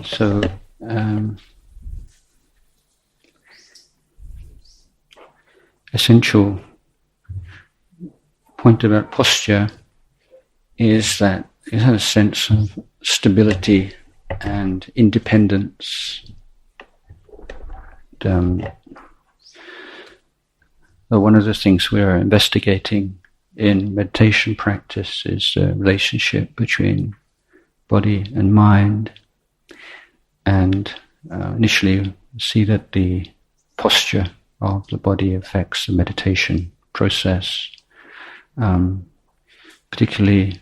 So, essential point about posture is that it has a sense of stability and independence. One of the things we are investigating in meditation practice is the relationship between body and mind, and initially see that the posture of the body affects the meditation process. Particularly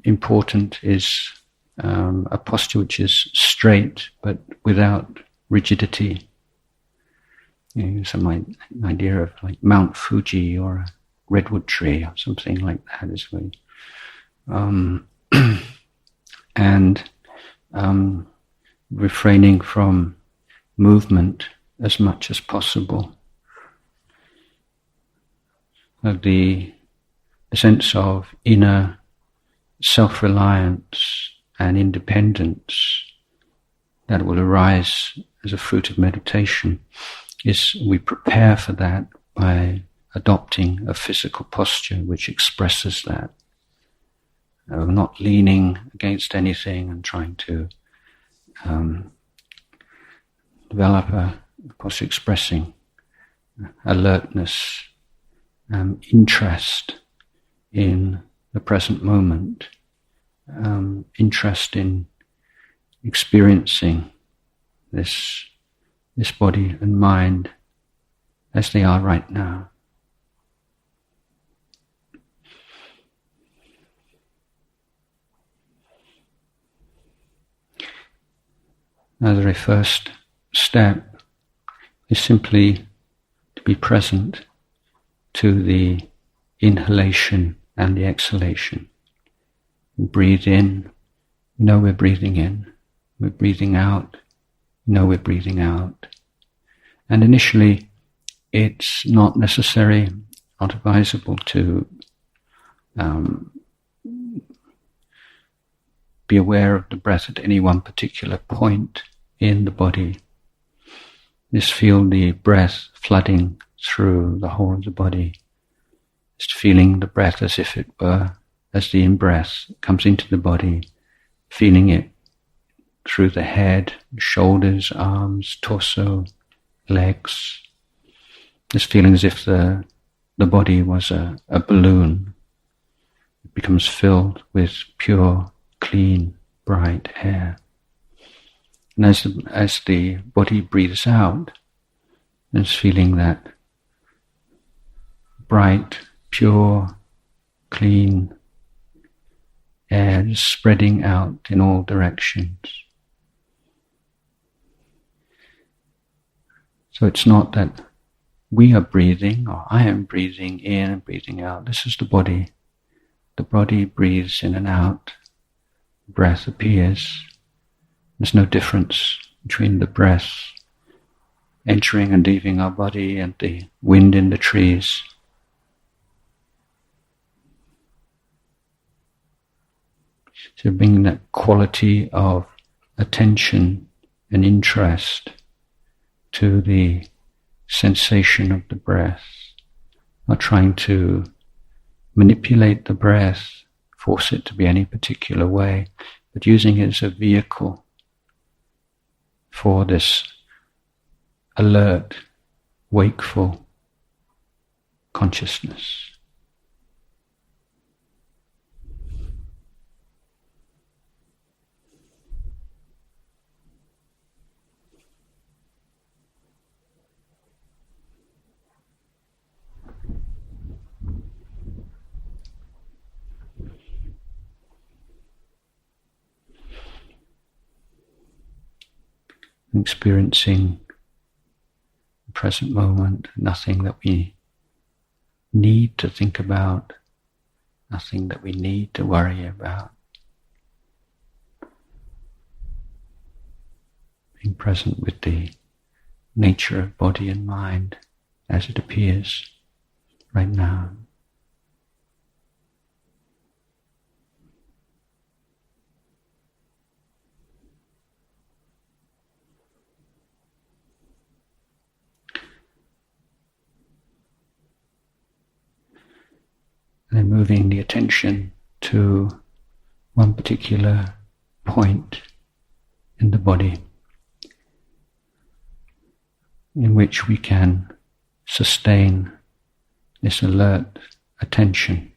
important is a posture which is straight but without rigidity. Some idea of like Mount Fuji or a redwood tree or something like that is very, and refraining from movement as much as possible. The sense of inner self-reliance and independence that will arise as a fruit of meditation is we prepare for that by adopting a physical posture which expresses that. Not leaning against anything and trying to develop a posture expressing alertness, interest in the present moment, interest in experiencing this body and mind as they are right now. Now the very first step is simply to be present to the inhalation and the exhalation. We breathe in, we know we're breathing in. We're breathing out, we know we're breathing out. And initially, it's not necessary, not advisable to be aware of the breath at any one particular point in the body. Just feel the breath flooding through the whole of the body. Just feeling the breath as if it were, as the in-breath comes into the body, feeling it through the head, shoulders, arms, torso, legs. Just feeling as if the body was a balloon. It becomes filled with pure, clean, bright air. And as the body breathes out, it's feeling that bright, pure, clean air is spreading out in all directions. So it's not that we are breathing or I am breathing in and breathing out. This is the body. The body breathes in and out. Breath appears. There's no difference between the breath entering and leaving our body and the wind in the trees. So bringing that quality of attention and interest to the sensation of the breath, not trying to manipulate the breath, force it to be any particular way, but using it as a vehicle for this alert, wakeful consciousness. Experiencing the present moment, nothing that we need to think about, nothing that we need to worry about. Being present with the nature of body and mind as it appears right now. and then moving the attention to one particular point in the body in which we can sustain this alert attention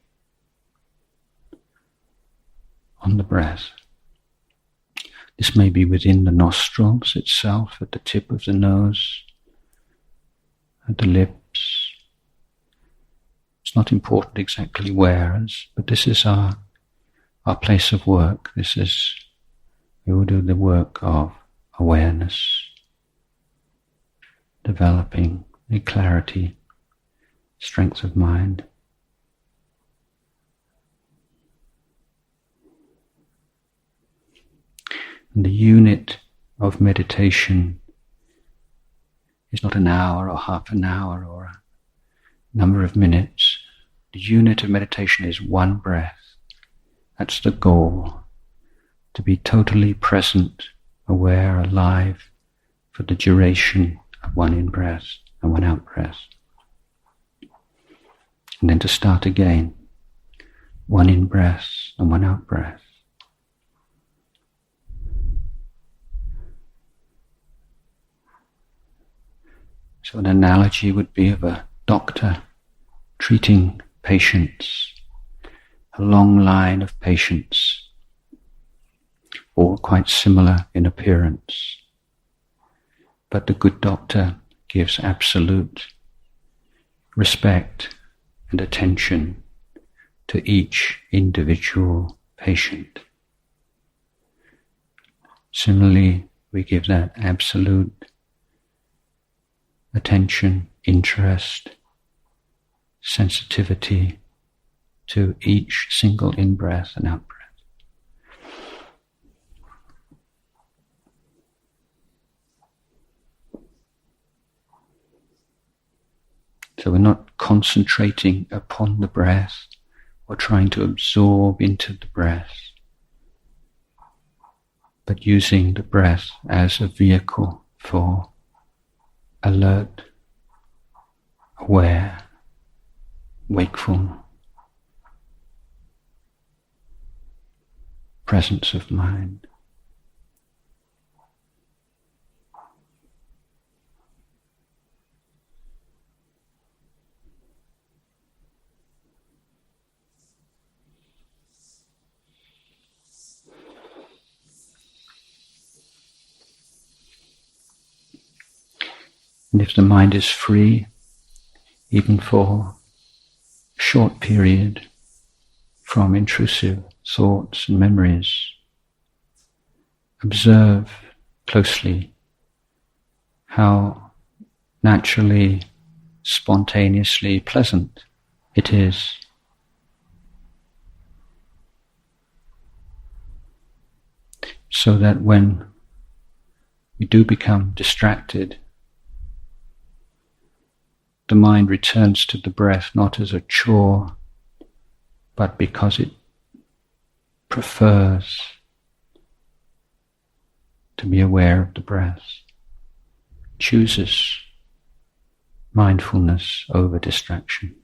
on the breath. This may be within the nostrils itself, at the tip of the nose, at the lips. It's not important exactly where, but this is our place of work. We will do the work of awareness, developing a clarity, strength of mind. And the unit of meditation is not an hour or half an hour or a number of minutes. The unit of meditation is one breath. That's the goal, to be totally present, aware, alive for the duration of one in-breath and one out-breath. And then to start again, one in-breath and one out-breath. So an analogy would be of a doctor treating patients, a long line of patients, all quite similar in appearance. But the good doctor gives absolute respect and attention to each individual patient. Similarly, we give that absolute attention, interest, sensitivity to each single in-breath and out-breath. So we're not concentrating upon the breath or trying to absorb into the breath, but using the breath as a vehicle for alert, aware, wakeful presence of mind. And if the mind is free, even for a short period, from intrusive thoughts and memories, observe closely how naturally, spontaneously pleasant it is. So that when we do become distracted, the mind returns to the breath not as a chore, but because it prefers to be aware of the breath, chooses mindfulness over distraction.